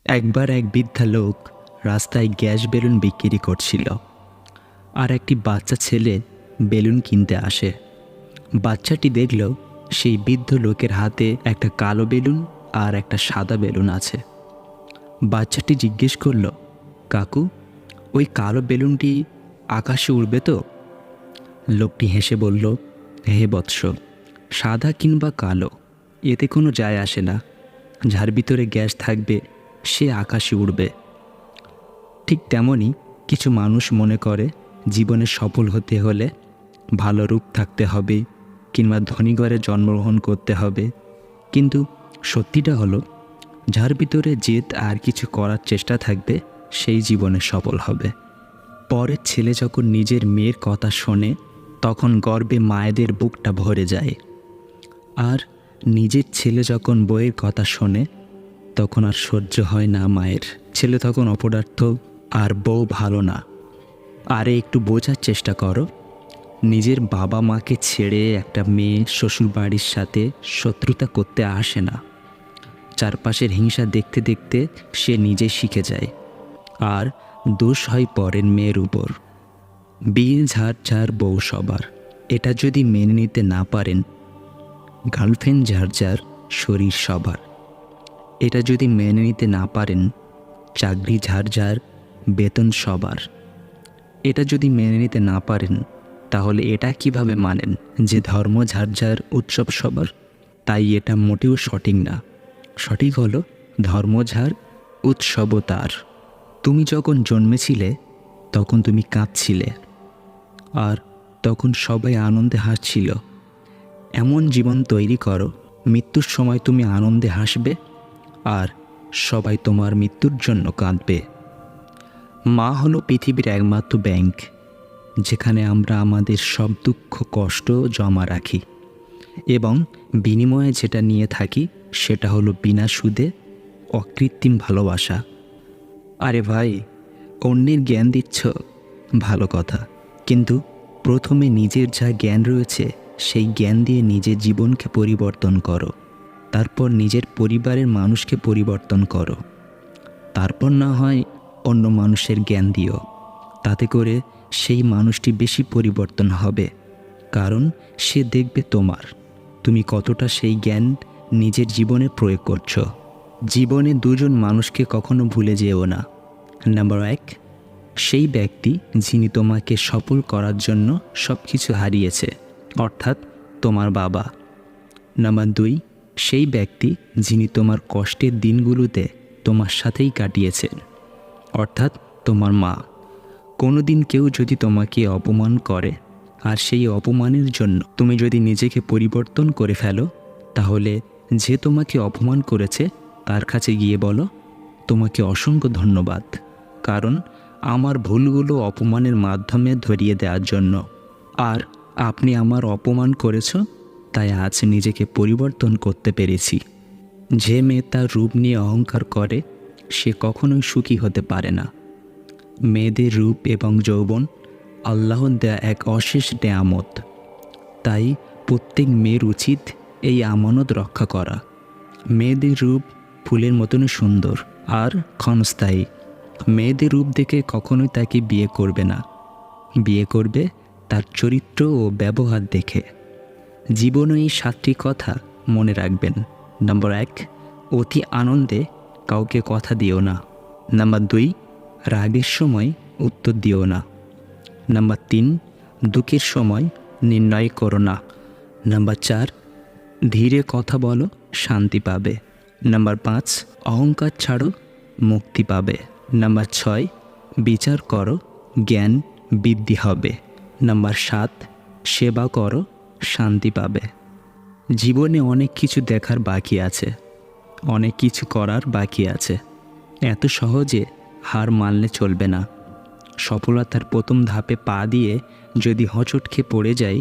একবার এক বৃদ্ধা লোক রাস্তায় গ্যাস বেলুন বিক্রি করছিল, আর একটি বাচ্চা ছেলে বেলুন কিনতে আসে। বাচ্চাটি দেখল সেই বৃদ্ধ লোকের হাতে একটা কালো বেলুন আর একটা সাদা বেলুন আছে। বাচ্চাটি জিজ্ঞেস করল, কাকু, ওই কালো বেলুনটি আকাশে উড়বে তো? লোকটি হেসে বলল, হে বৎস, সাদা কিংবা কালো এতে কোনো যায় আসে না। যার ভিতরে গ্যাস থাকবে সে আকাশে উড়বে। ঠিক তেমনই কিছু মানুষ মনে করে জীবনে সফল হতে হলে ভালো রূপ থাকতে হবে কিংবা ধনী ঘরে জন্মগ্রহণ করতে হবে। কিন্তু সত্যিটা হলো, যার ভিতরে জেদ আর কিছু করার চেষ্টা থাকবে সেই জীবনে সফল হবে। পরের ছেলে যখন নিজের মেয়ের কথা শোনে তখন গর্বে মায়েদের বুকটা ভরে যায়, আর নিজের ছেলে যখন বউয়ের কথা শোনে তখন আর সহ্য হয় না মায়ের। ছেলে তখন অপদার্থ আর বউ ভালো না। আরে একটু বোঝার চেষ্টা করো, নিজের বাবা মাকে ছেড়ে একটা মেয়ে শ্বশুর বাড়ির সাথে শত্রুতা করতে আসে না। চারপাশের হিংসা দেখতে দেখতে সে নিজে শিখে যায়, আর দোষ হয় পরের মেয়ের উপর। বিয়ে ঝাড় ঝাড় বউ সবার, এটা যদি মেনে নিতে না পারেন, গার্লফ্রেন্ড ঝাড় ঝাড় শরীর সবার, এটা যদি মেনে নিতে না পারেন, চাকরি ঝাড় ঝাড় বেতন সবার, এটা যদি মেনে নিতে না পারেন, তাহলে এটা কিভাবে মানেন যে ধর্ম ঝাড় ঝাড় উৎসব সবার? তাই এটা মোটেও সঠিক না। সঠিক হলো ধর্ম ঝাড় উৎসবও তার। তুমি যখন জন্মেছিলে তখন তুমি কাঁদছিলে, আর তখন সবাই আনন্দে হাসছিল। এমন জীবন তৈরি করো, মৃত্যুর সময় তুমি আনন্দে হাসবে আর সবাই তোমার মৃত্যুর জন্য কাঁদবে। মা হলো পৃথিবীর একমাত্র ব্যাংক, যেখানে আমরা আমাদের সব দুঃখ কষ্ট জমা রাখি এবং বিনিময়ে যেটা নিয়ে থাকি সেটা হলো বিনা সুদে অকৃত্রিম ভালোবাসা। আরে ভাই, অন্যের জ্ঞান দিচ্ছ ভালো কথা, কিন্তু প্রথমে নিজের যা জ্ঞান রয়েছে সেই জ্ঞান দিয়ে নিজের জীবনকে পরিবর্তন করো। তারপর নিজের পরিবারের মানুষকে পরিবর্তন করো। তারপর না হয় অন্য মানুষের জ্ঞান দিও, তাতে করে সেই মানুষটি বেশি পরিবর্তন হবে, কারণ সে দেখবে তুমি কতটা সেই জ্ঞান নিজের জীবনে প্রয়োগ করছো। জীবনে দুজন মানুষকে কখনো ভুলে যেও না। নাম্বার 1, সেই ব্যক্তি যিনি তোমাকে সফল করার জন্য সব কিছু হারিয়েছে, অর্থাৎ তোমার বাবা। নাম্বার 2, সেই ব্যক্তি যিনি তোমার কষ্টের দিনগুলোতে তোমার সাথেই কাটিয়েছেন, অর্থাৎ তোমার মা। কোনো দিন কেউ যদি তোমাকে অপমান করে আর সেই অপমানের জন্য তুমি যদি নিজেকে পরিবর্তন করে ফেলো, তাহলে যে তোমাকে অপমান করেছে তার কাছে গিয়ে বলো, তোমাকে অসংখ্য ধন্যবাদ, কারণ আমার ভুলগুলো অপমানের মাধ্যমে ধরিয়ে দেওয়ার জন্য। আর আপনি আমার অপমান করেছ, তাই আজ নিজেকে পরিবর্তন করতে পেরেছি। যে মেয়ে তার রূপ নিয়ে অহংকার করে সে কখনোই সুখী হতে পারে না। মেয়েদের রূপ এবং যৌবন আল্লাহর দেয়া এক অশেষ নেয়ামত, তাই প্রত্যেক মেয়ের উচিত এই আমানত রক্ষা করা। মেয়েদের রূপ ফুলের মতন সুন্দর আর ক্ষণস্থায়ী। মেয়েদের রূপ দেখে কখনোই তাকে বিয়ে করবে না, বিয়ে করবে তার চরিত্র ও ব্যবহার দেখে। জীবনে এই 7টি কথা মনে রাখবেন। নাম্বার 1, অতি আনন্দে কাউকে কথা দিও না। নাম্বার 2, রাগের সময় উত্তর দিও না। নাম্বার 3, দুঃখের সময় নির্ণয় করো না। নাম্বার 4, ধীরে কথা বলো, শান্তি পাবে। নাম্বার 5, অহংকার ছাড়ো, মুক্তি পাবে। নাম্বার 6, বিচার করো, জ্ঞান বৃদ্ধি হবে। নাম্বার 7, সেবা করো, শান্তি পাবে। জীবনে অনেক কিছু দেখার বাকি আছে, অনেক কিছু করার বাকি আছে। এত সহজে হার মানলে চলবে না। সফলতার প্রথম ধাপে পা দিয়ে যদি হোঁচট খেয়ে পড়ে যাই,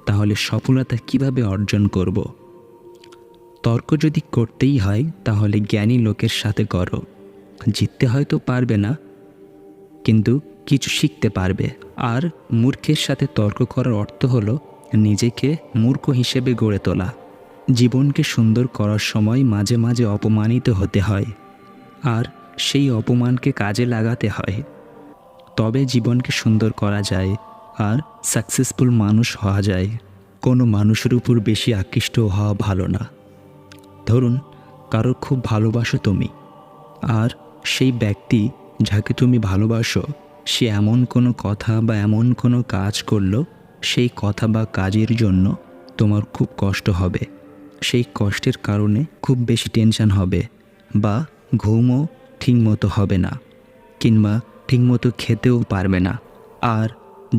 তাহলে সফলতা কিভাবে অর্জন করব? তর্ক যদি করতেই হয় তাহলে জ্ঞানী লোকের সাথে করো। জিততে হয়তো পারবে না, কিন্তু কিছু শিখতে পারবে। আর মূর্খের সাথে তর্ক করার অর্থ হলো নিজেকে মূর্খ হিসেবে গড়ে তোলা। জীবনকে সুন্দর করার সময় মাঝে মাঝে অপমানিত হতে হয়, আর সেই অপমানকে কাজে লাগাতে হয়। তবে জীবনকে সুন্দর করা যায় আর সাকসেসফুল মানুষ হওয়া যায়। কোনো মানুষের উপর বেশি আকৃষ্ট হওয়া ভালো না। ধরুন কারোর খুব ভালোবাসো তুমি, আর সেই ব্যক্তি যাকে তুমি ভালোবাসো সে এমন কোনো কথা বা এমন কোনো কাজ করলো, সেই কথা বা কাজের জন্য তোমার খুব কষ্ট হবে। সেই কষ্টের কারণে খুব বেশি টেনশন হবে, বা ঘুমও ঠিকমতো হবে না, কিংবা ঠিকমতো খেতেও পারবে না। আর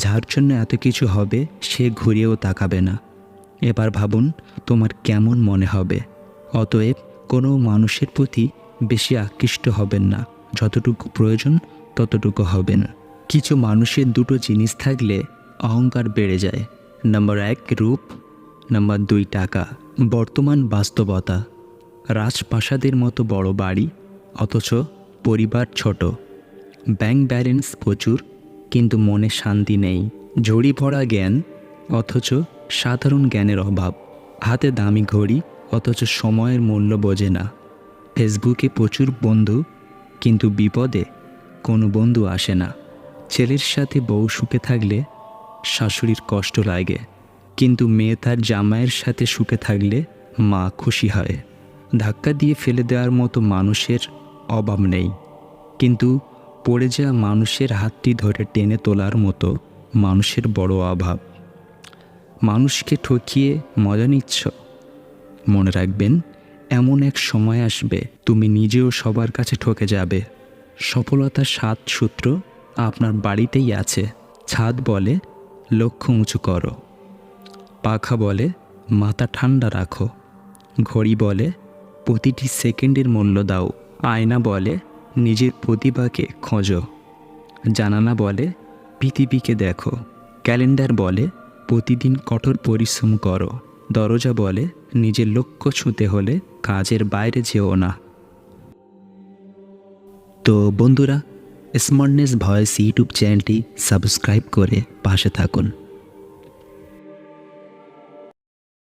যার জন্য এত কিছু হবে সে ঘুরেও তাকাবে না। এবার ভাবুন তোমার কেমন মনে হবে। অতএব কোনো মানুষের প্রতি বেশি আকৃষ্ট হবেন না, যতটুকু প্রয়োজন ততটুকু হবেন। কিছু মানুষের দুটো জিনিস থাকলে অহংকার বেড়ে যায়। নাম্বার 1 রূপ, নাম্বার 2 টাকা। বর্তমান বাস্তবতা, রাজপ্রাসাদের মতো বড় বাড়ি অথচ পরিবার ছোট, ব্যাংক ব্যালেন্স প্রচুর কিন্তু মনে শান্তি নেই, ঝুড়ি ভরা জ্ঞান অথচ সাধারণ জ্ঞানের অভাব, হাতে দামি ঘড়ি অথচ সময়ের মূল্য বোঝে না, ফেসবুকে প্রচুর বন্ধু কিন্তু বিপদে কোনো বন্ধু আসে না, ছেলের সাথে বউ সুখে থাকলে শাশুড়ির কষ্ট লাগে, কিন্তু মেয়ে তার জামাইয়ের সাথে সুখে থাকলে মা খুশি হয়। ধাক্কা দিয়ে ফেলে দেওয়ার মতো মানুষের অভাব নেই, কিন্তু পড়ে যাওয়া মানুষের হাতটি ধরে টেনে তোলার মতো মানুষের বড় অভাব। মানুষকে ঠকিয়ে মজা নিচ্ছ? মনে রাখবেন এমন এক সময় আসবে তুমি নিজেও সবার কাছে ঠকে যাবে। সফলতার 7 সূত্র আপনার বাড়িতেই আছে। ছাদ বলে লক্ষ্য উঁচু করো, পাখা বলে মাথা ঠান্ডা রাখো, ঘড়ি বলে প্রতিটি সেকেন্ডের মূল্য দাও, আয়না বলে নিজের প্রতিভাকে খোঁজো, জানালা বলে পৃথিবীকে দেখো, ক্যালেন্ডার বলে প্রতিদিন কঠোর পরিশ্রম করো, দরজা বলে নিজের লক্ষ্য ছুঁতে হলে কাজের বাইরে যেও না। তো বন্ধুরা, স্মার্টনেস ভয়েস ইউটিউব চ্যানেলটি সাবস্ক্রাইব করে পাশে থাকুন।